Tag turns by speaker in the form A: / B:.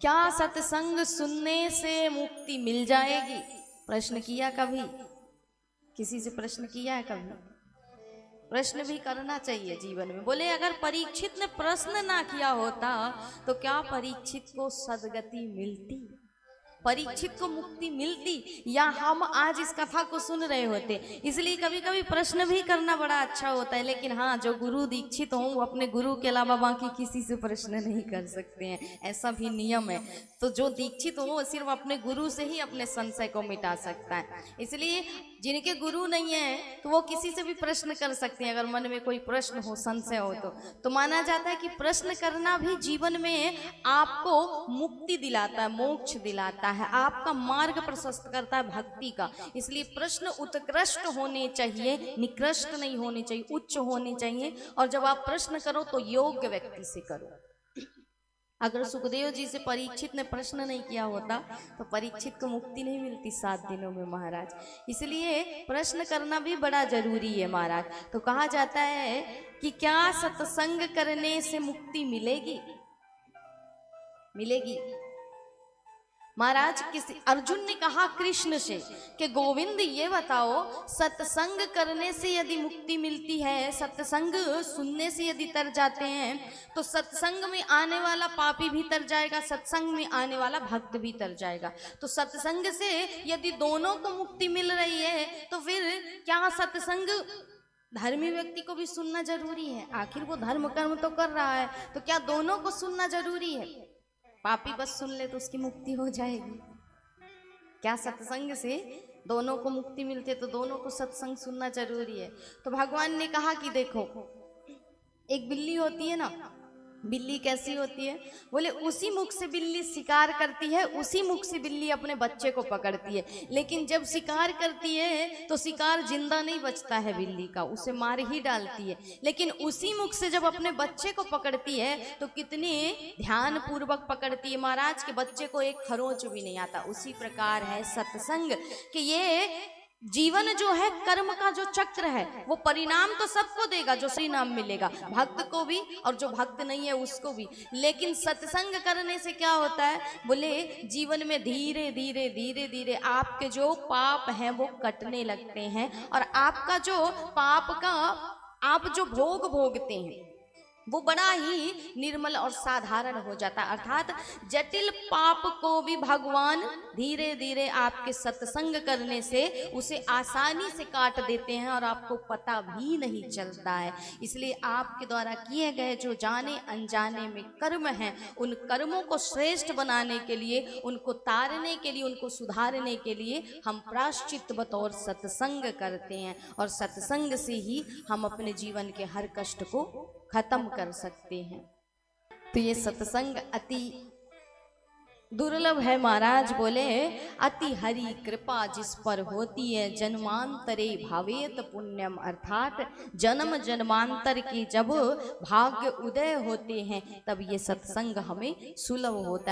A: क्या सत्संग सुनने से मुक्ति मिल जाएगी? प्रश्न किया कभी? किसी से प्रश्न किया है कभी? प्रश्न भी करना चाहिए जीवन में। बोले अगर परीक्षित ने प्रश्न ना किया होता तो क्या परीक्षित को सदगति मिलती, परीक्षित को मुक्ति मिलती, या हम आज इस कथा को सुन रहे होते? इसलिए कभी कभी प्रश्न भी करना बड़ा अच्छा होता है। लेकिन हाँ, जो गुरु दीक्षित हों वो अपने गुरु के अलावा बाकी किसी से प्रश्न नहीं कर सकते हैं, ऐसा भी नियम है। तो जो दीक्षित हो वो सिर्फ अपने गुरु से ही अपने संशय को मिटा सकता है। इसलिए जिनके गुरु नहीं है तो वो किसी से भी प्रश्न कर सकते हैं। अगर मन में कोई प्रश्न हो, संशय हो तो माना जाता है कि प्रश्न करना भी जीवन में आपको मुक्ति दिलाता है, मोक्ष दिलाता है, आपका मार्ग प्रशस्त करता है भक्ति का। इसलिए प्रश्न उत्कृष्ट होने चाहिए, निकृष्ट नहीं होने चाहिए, उच्च होने चाहिए। और जब आप प्रश्न करो तो योग्य व्यक्ति से करो। अगर सुखदेव जी से परीक्षित ने प्रश्न नहीं किया होता तो परीक्षित को मुक्ति नहीं मिलती 7 दिनों में महाराज। इसलिए प्रश्न करना भी बड़ा जरूरी है महाराज। तो कहा जाता है कि क्या सत्संग करने से मुक्ति मिलेगी? मिलेगी महाराज। किसी अर्जुन ने कहा कृष्ण से कि गोविंद ये बताओ, सत्संग करने से यदि मुक्ति मिलती है, सत्संग सुनने से यदि तर जाते हैं तो सत्संग में आने वाला पापी भी तर जाएगा, सत्संग में आने वाला भक्त भी तर जाएगा। तो सत्संग से यदि दोनों को मुक्ति मिल रही है तो फिर क्या सत्संग धर्मी व्यक्ति को भी सुनना जरूरी है? आखिर वो धर्म कर्म तो कर रहा है, तो क्या दोनों को सुनना जरूरी है? पापी बस सुन ले तो उसकी मुक्ति हो जाएगी? क्या सत्संग से दोनों को मुक्ति मिलती है? तो दोनों को सत्संग सुनना जरूरी है। तो भगवान ने कहा कि देखो, एक बिल्ली होती है ना, बिल्ली कैसी होती है? बोले उसी मुख से बिल्ली शिकार करती है, उसी मुख से बिल्ली अपने बच्चे को पकड़ती है। लेकिन जब शिकार करती है तो शिकार जिंदा नहीं बचता है बिल्ली का, उसे मार ही डालती है। लेकिन उसी मुख से जब अपने बच्चे को पकड़ती है तो कितने ध्यान पूर्वक पकड़ती है महाराज के बच्चे को एक खरोंच भी नहीं आता। उसी प्रकार है सत्संग कि ये जीवन जो है, कर्म का जो चक्र है वो परिणाम तो सबको देगा, जो परिणाम मिलेगा भक्त को भी और जो भक्त नहीं है उसको भी। लेकिन सत्संग करने से क्या होता है? बोले जीवन में धीरे धीरे धीरे धीरे आपके जो पाप हैं वो कटने लगते हैं, और आपका जो पाप का आप जो भोग भोगते हैं वो बड़ा ही निर्मल और साधारण हो जाता है। अर्थात जटिल पाप को भी भगवान धीरे धीरे आपके सत्संग करने से उसे आसानी से काट देते हैं और आपको पता भी नहीं चलता है। इसलिए आपके द्वारा किए गए जो जाने अनजाने में कर्म हैं, उन कर्मों को श्रेष्ठ बनाने के लिए, उनको तारने के लिए, उनको सुधारने के लिए हम प्रायश्चित बतौर सत्संग करते हैं। और सत्संग से ही हम अपने जीवन के हर कष्ट को खत्म कर सकते हैं। तो ये सत्संग अति दुर्लभ है महाराज। बोले अति हरि कृपा जिस पर होती है, जन्मांतरे भावेत पुण्यम। अर्थात जन्म जन्मांतर की जब भाग्य उदय होते हैं तब ये सत्संग हमें सुलभ होता है।